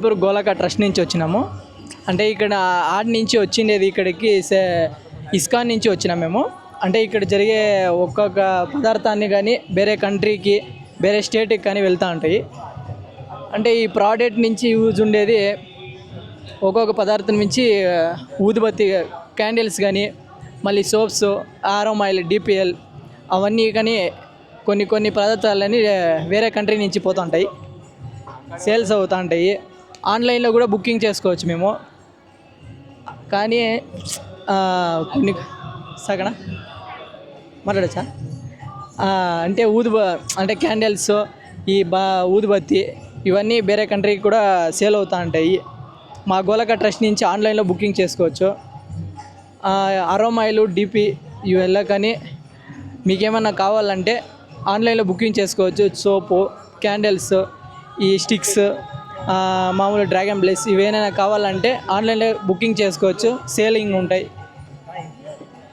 ఇప్పుడు గోలక ట్రస్ట్ నుంచి వచ్చినాము. అంటే ఇక్కడ ఆడి నుంచి వచ్చిండేది ఇక్కడికి ఇస్కాన్ నుంచి వచ్చినాం మేము. అంటే ఇక్కడ జరిగే ఒక్కొక్క పదార్థాన్ని కానీ వేరే కంట్రీకి వేరే స్టేట్కి కానీ వెళ్తూ ఉంటాయి. అంటే ఈ ప్రోడక్ట్ నుంచి యూజ్ ఉండేది ఒక్కొక్క పదార్థం నుంచి ఊదుబత్తి క్యాండిల్స్ కానీ మళ్ళీ సోప్స్ ఆరోమ్ ఆయిల్ డిపిఎల్ అవన్నీ కానీ కొన్ని పదార్థాలని వేరే కంట్రీ నుంచి పోతుంటాయి, సేల్స్ అవుతూ ఉంటాయి. ఆన్లైన్లో కూడా బుకింగ్ చేసుకోవచ్చు మేము. కానీ కొన్ని సగన మాట్లాడచ్చా అంటే అంటే క్యాండిల్స్ ఈ ఊదుబత్తి ఇవన్నీ వేరే కంట్రీకి కూడా సేల్ అవుతూ ఉంటాయి. మా గోలక ట్రస్ట్ నుంచి ఆన్లైన్లో బుకింగ్ చేసుకోవచ్చు. అరోమాయిలు డిపి ఇవెల్లా కానీ మీకేమన్నా కావాలంటే ఆన్లైన్లో బుకింగ్ చేసుకోవచ్చు. సోపు క్యాండిల్స్ ఈ స్టిక్స్ మామూలు డ్రాగన్ బ్లెస్ ఇవేమైనా కావాలంటే ఆన్లైన్లో బుకింగ్ చేసుకోవచ్చు, సేలింగ్ ఉంటాయి.